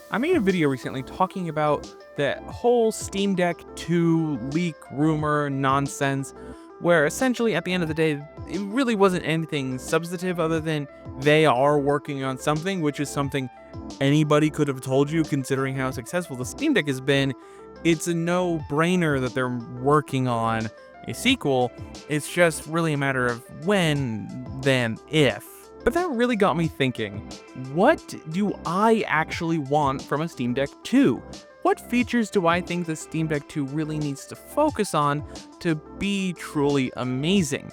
I made a video recently talking about the whole Steam Deck 2 leak rumor nonsense, where essentially at the end of the day, it really wasn't anything substantive other than they are working on something, which is something anybody could have told you considering how successful the Steam Deck has been. It's a no-brainer that they're working on a sequel. It's just really a matter of when than if. But that really got me thinking, what do I actually want from a Steam Deck 2? What features do I think the Steam Deck 2 really needs to focus on to be truly amazing?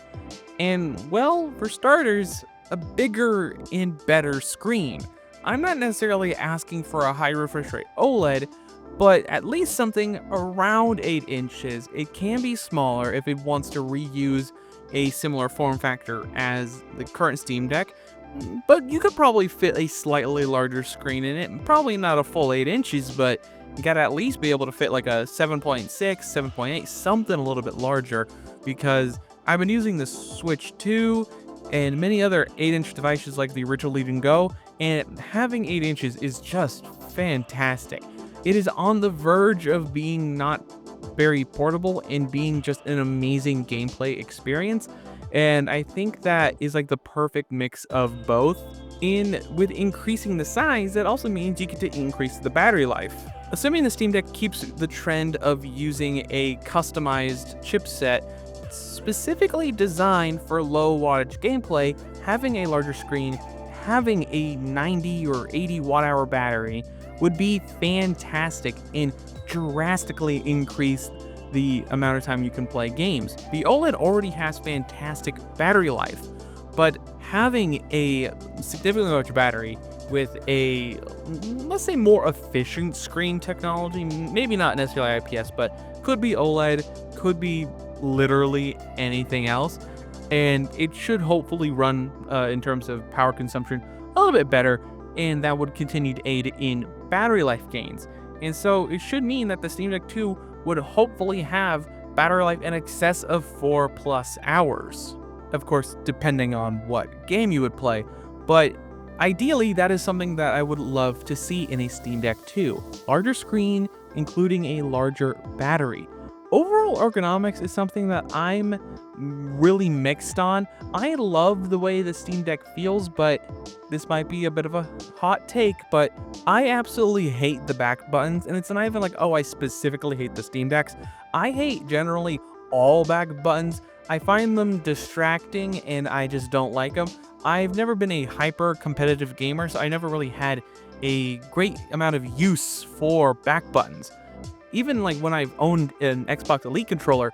And well, for starters, a bigger and better screen. I'm not necessarily asking for a high refresh rate OLED, but at least something around 8 inches. It can be smaller if it wants to reuse a similar form factor as the current Steam Deck, but you could probably fit a slightly larger screen in it. Probably not a full 8 inches, but you gotta at least be able to fit like a 7.6, 7.8, something a little bit larger, because I've been using the Switch 2 and many other 8-inch devices like the original Legion Go, and having 8 inches is just fantastic. It is on the verge of being not very portable and being just an amazing gameplay experience. And I think that is like the perfect mix of both. With increasing the size, that also means you get to increase the battery life. Assuming the Steam Deck keeps the trend of using a customized chipset specifically designed for low wattage gameplay, having a larger screen, having a 90 or 80 watt hour battery would be fantastic and drastically increase the amount of time you can play games. The OLED already has fantastic battery life, but having a significantly larger battery with a, let's say, more efficient screen technology, maybe not necessarily IPS, but could be OLED, could be literally anything else, and it should hopefully run, in terms of power consumption, a little bit better, and that would continue to aid in battery life gains. And so it should mean that the Steam Deck 2 would hopefully have battery life in excess of 4+ hours. Of course, depending on what game you would play, but ideally that is something that I would love to see in a Steam Deck 2. Larger screen, including a larger battery. Overall ergonomics is something that I'm really mixed on. I love the way the Steam Deck feels, but this might be a bit of a hot take, but I absolutely hate the back buttons, and it's not even like, oh, I specifically hate the Steam Decks. I hate generally all back buttons. I find them distracting, and I just don't like them. I've never been a hyper competitive gamer, so I never really had a great amount of use for back buttons. Even like when I've owned an Xbox Elite controller,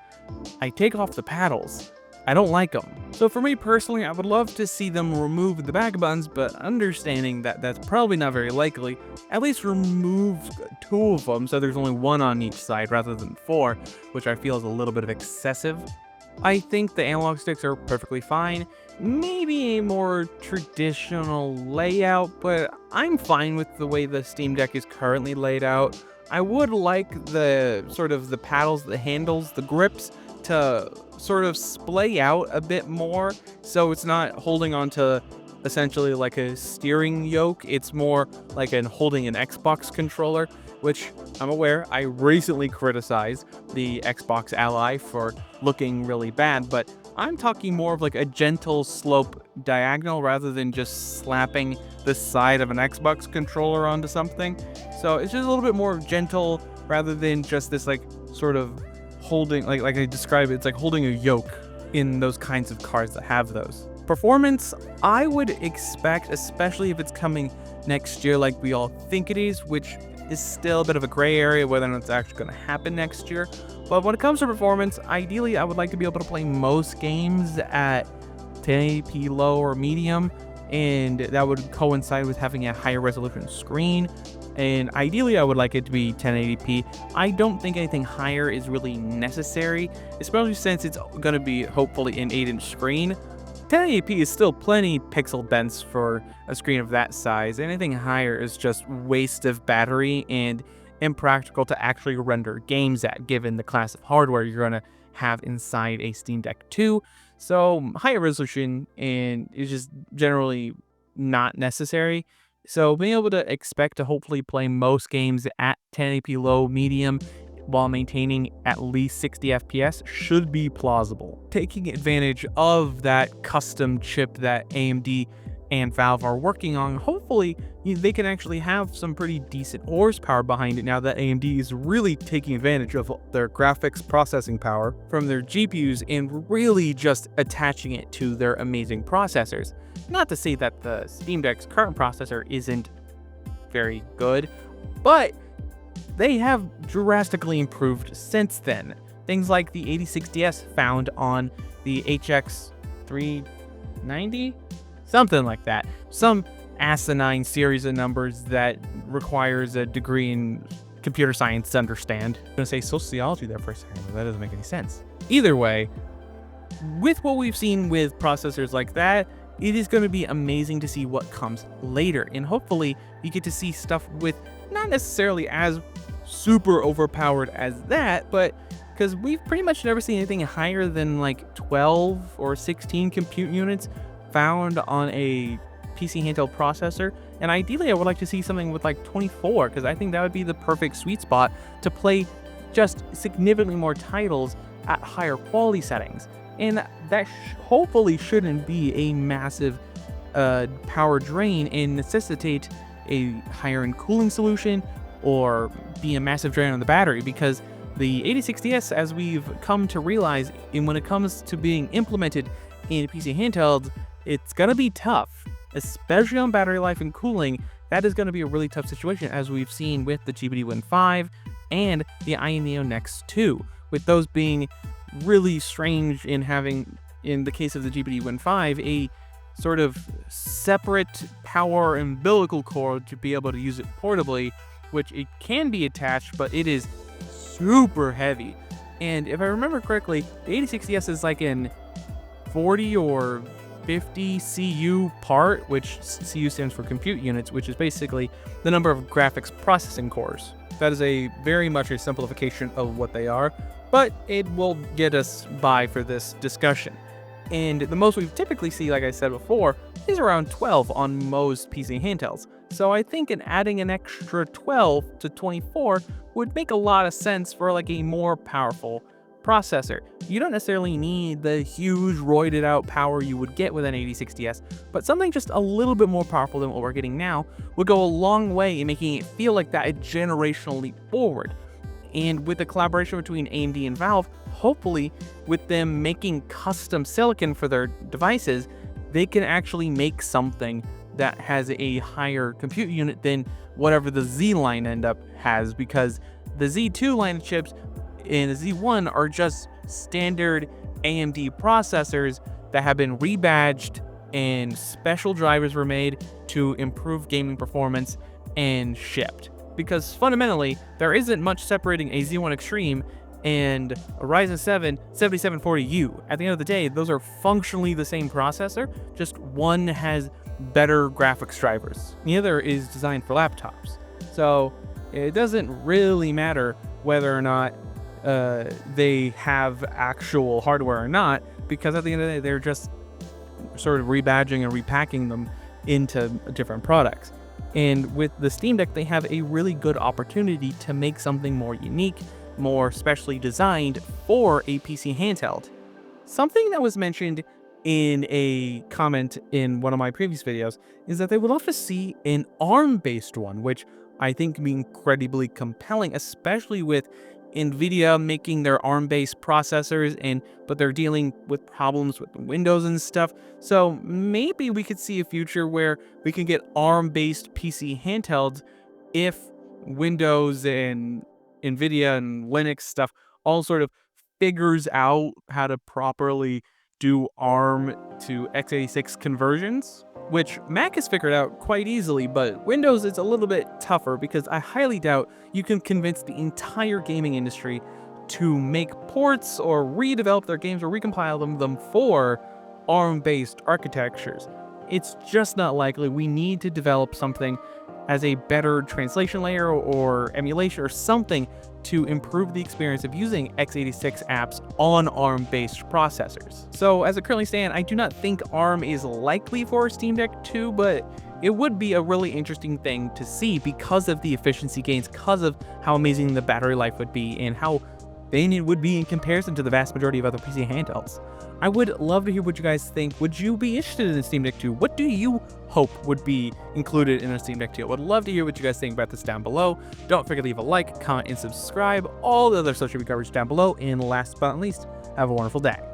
I take off the paddles. I don't like them. So for me personally, I would love to see them remove the back buttons, but understanding that that's probably not very likely, at least remove 2 of them so there's only 1 on each side rather than 4, which I feel is a little bit of excessive. I think the analog sticks are perfectly fine. Maybe a more traditional layout, but I'm fine with the way the Steam Deck is currently laid out. I would like the sort of the paddles, the handles, the grips to sort of splay out a bit more, so it's not holding onto essentially like a steering yoke. It's more like holding an Xbox controller, which I'm aware I recently criticized the Xbox Ally for looking really bad, but I'm talking more of like a gentle slope diagonal rather than just slapping the side of an Xbox controller onto something. So it's just a little bit more gentle rather than just this like sort of holding, like I describe it, it's like holding a yoke in those kinds of cars that have those. Performance, I would expect, especially if it's coming next year like we all think it is, which is still a bit of a gray area whether or not it's actually going to happen next year. But when it comes to performance, ideally I would like to be able to play most games at 1080p low or medium, and that would coincide with having a higher resolution screen. And ideally I would like it to be 1080p. I don't think anything higher is really necessary, especially since it's going to be hopefully an 8-inch screen. 1080p is still plenty pixel dense for a screen of that size. Anything higher is just waste of battery and impractical to actually render games at, given the class of hardware you're going to have inside a Steam Deck 2. So higher resolution and is just generally not necessary. So being able to expect to hopefully play most games at 1080p low medium while maintaining at least 60 FPS should be plausible. Taking advantage of that custom chip that AMD and Valve are working on, hopefully they can actually have some pretty decent horsepower behind it now that AMD is really taking advantage of their graphics processing power from their GPUs and really just attaching it to their amazing processors. Not to say that the Steam Deck's current processor isn't very good, but they have drastically improved since then. Things like the 8060S found on the HX 390? Something like that. Some asinine series of numbers that requires a degree in computer science to understand. I'm gonna say sociology there for a second, but that doesn't make any sense. Either way, with what we've seen with processors like that, it is going to be amazing to see what comes later, and hopefully you get to see stuff with not necessarily as super overpowered as that, but because we've pretty much never seen anything higher than like 12 or 16 compute units found on a PC handheld processor, and ideally I would like to see something with like 24, because I think that would be the perfect sweet spot to play just significantly more titles at higher quality settings. And that hopefully shouldn't be a massive power drain and necessitate a higher end cooling solution or be a massive drain on the battery, because the 8060S, as we've come to realize, and when it comes to being implemented in PC handhelds, it's going to be tough, especially on battery life and cooling. That is going to be a really tough situation, as we've seen with the GBD Win 5 and the Ion Neo Next 2, with those being really strange in having, in the case of the GBD Win 5, a sort of separate power umbilical cord to be able to use it portably, which it can be attached, but it is super heavy. And if I remember correctly, the 8060S is like in 40 or 50 CU part, which CU stands for compute units, which is basically the number of graphics processing cores. That is a very much a simplification of what they are, but it will get us by for this discussion. And the most we typically see, like I said before, is around 12 on most PC handhelds. So I think adding an extra 12 to 24 would make a lot of sense for like a more powerful processor. You don't necessarily need the huge roided out power you would get with an 8060S, but something just a little bit more powerful than what we're getting now would go a long way in making it feel like that a generational leap forward. And with the collaboration between AMD and Valve, hopefully with them making custom silicon for their devices, they can actually make something that has a higher compute unit than whatever the Z line end up has, because the Z2 line of chips and the Z1 are just standard AMD processors that have been rebadged and special drivers were made to improve gaming performance and shipped. Because fundamentally, there isn't much separating a Z1 Extreme and a Ryzen 7 7740U. At the end of the day, those are functionally the same processor, just one has better graphics drivers. The other is designed for laptops. So it doesn't really matter whether or not they have actual hardware or not, because at the end of the day, they're just sort of rebadging and repacking them into different products. And with the Steam Deck, they have a really good opportunity to make something more unique, more specially designed for a PC handheld. Something that was mentioned in a comment in one of my previous videos is that they would love to see an ARM-based one, which I think can be incredibly compelling, especially with NVIDIA making their ARM-based processors, but they're dealing with problems with Windows and stuff. So maybe we could see a future where we can get ARM-based PC handhelds if Windows and NVIDIA and Linux stuff all sort of figures out how to properly do ARM to x86 conversions, which Mac has figured out quite easily, but Windows is a little bit tougher, because I highly doubt you can convince the entire gaming industry to make ports or redevelop their games or recompile them for ARM-based architectures. It's just not likely. We need to develop something as a better translation layer or emulation or something to improve the experience of using x86 apps on ARM-based processors. So as it currently stands, I do not think ARM is likely for Steam Deck 2, but it would be a really interesting thing to see because of the efficiency gains, because of how amazing the battery life would be, and how thin it would be in comparison to the vast majority of other PC handhelds. I would love to hear what you guys think. Would you be interested in Steam Deck 2? What do you hope would be included in a Steam Deck 2? I would love to hear what you guys think about this down below. Don't forget to leave a like, comment, and subscribe. All the other social media coverage down below. And last but not least, have a wonderful day.